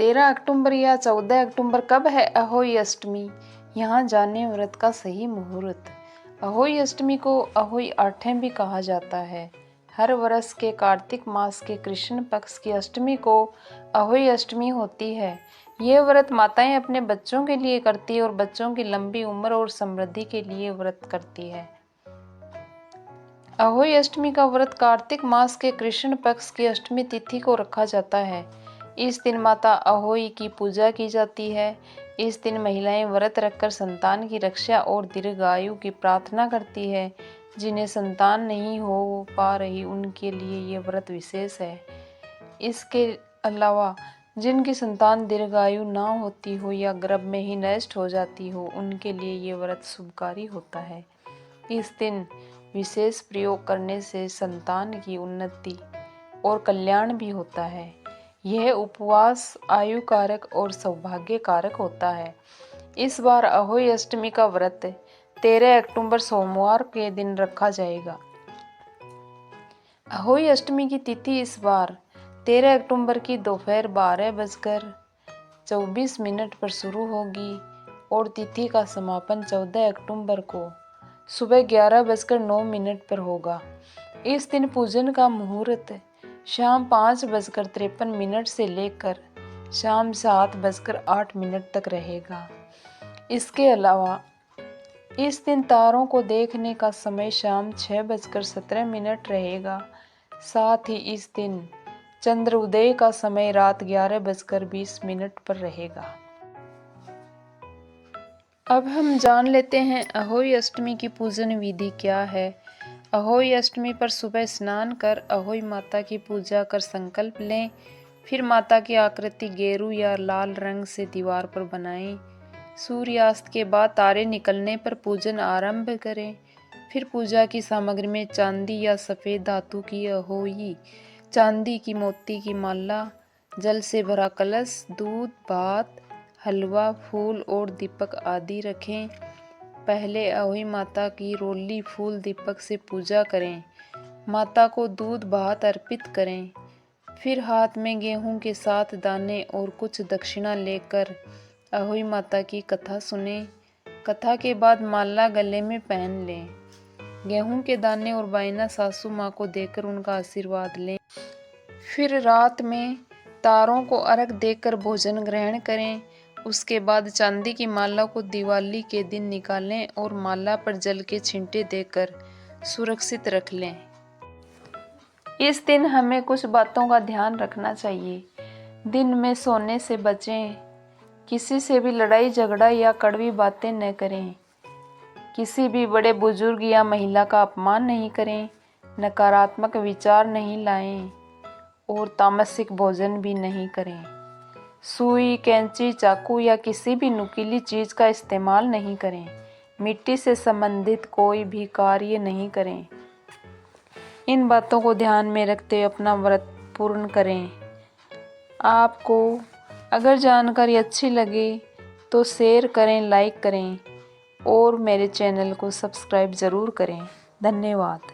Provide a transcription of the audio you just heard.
13 अक्टूबर या 14 अक्टूबर कब है अहोई अष्टमी? यहाँ जाने व्रत का सही मुहूर्त। अहोई अष्टमी को अहोई आठें भी कहा जाता है। हर वर्ष के कार्तिक मास के कृष्ण पक्ष की अष्टमी को अहोई अष्टमी होती है। यह व्रत माताएं अपने बच्चों के लिए करती है और बच्चों की लंबी उम्र और समृद्धि के लिए व्रत करती है। अहोई अष्टमी का व्रत कार्तिक मास के कृष्ण पक्ष की अष्टमी तिथि को रखा जाता है। इस दिन माता अहोई की पूजा की जाती है। इस दिन महिलाएं व्रत रखकर संतान की रक्षा और दीर्घायु की प्रार्थना करती है। जिन्हें संतान नहीं हो पा रही उनके लिए ये व्रत विशेष है। इसके अलावा जिनकी संतान दीर्घायु ना होती हो या गर्भ में ही नष्ट हो जाती हो उनके लिए ये व्रत शुभकारी होता है। इस दिन विशेष प्रयोग करने से संतान की उन्नति और कल्याण भी होता है। यह उपवास आयु कारक और सौभाग्य कारक होता है। इस बार अहोई अष्टमी का व्रत 13 अक्टूबर सोमवार के दिन रखा जाएगा। अहोई अष्टमी की तिथि इस बार 13 अक्टूबर की दोपहर 12:24 पर शुरू होगी और तिथि का समापन 14 अक्टूबर को सुबह 11:09 पर होगा। इस दिन पूजन का मुहूर्त शाम 5:53 से लेकर शाम 7:08 तक रहेगा। इसके अलावा इस दिन तारों को देखने का समय शाम 6:17 रहेगा। साथ ही इस दिन चंद्र उदय का समय रात 11:20 पर रहेगा। अब हम जान लेते हैं अहोई अष्टमी की पूजन विधि क्या है। अहोई अष्टमी पर सुबह स्नान कर अहोई माता की पूजा कर संकल्प लें। फिर माता की आकृति गेरू या लाल रंग से दीवार पर बनाएं। सूर्यास्त के बाद तारे निकलने पर पूजन आरंभ करें। फिर पूजा की सामग्री में चांदी या सफ़ेद धातु की अहोई, चांदी की मोती की माला, जल से भरा कलश, दूध, भात, हलवा, फूल और दीपक आदि रखें। पहले अहोई माता की रोली फूल दीपक से पूजा करें। माता को दूध भात अर्पित करें। फिर हाथ में गेहूं के 7 दाने और कुछ दक्षिणा लेकर अहोई माता की कथा सुने। कथा के बाद माला गले में पहन लें। गेहूं के दाने और वायना सासू माँ को देकर उनका आशीर्वाद लें। फिर रात में तारों को अर्घ देकर भोजन ग्रहण करें। उसके बाद चांदी की माला को दिवाली के दिन निकालें और माला पर जल के छींटे देकर सुरक्षित रख लें। इस दिन हमें कुछ बातों का ध्यान रखना चाहिए। दिन में सोने से बचें। किसी से भी लड़ाई झगड़ा या कड़वी बातें न करें। किसी भी बड़े बुजुर्ग या महिला का अपमान नहीं करें। नकारात्मक विचार नहीं लाएं और तामसिक भोजन भी नहीं करें। सुई, कैंची, चाकू या किसी भी नुकीली चीज़ का इस्तेमाल नहीं करें। मिट्टी से संबंधित कोई भी कार्य नहीं करें। इन बातों को ध्यान में रखते हुए अपना व्रत पूर्ण करें। आपको अगर जानकारी अच्छी लगे तो शेयर करें, लाइक करें और मेरे चैनल को सब्सक्राइब ज़रूर करें। धन्यवाद।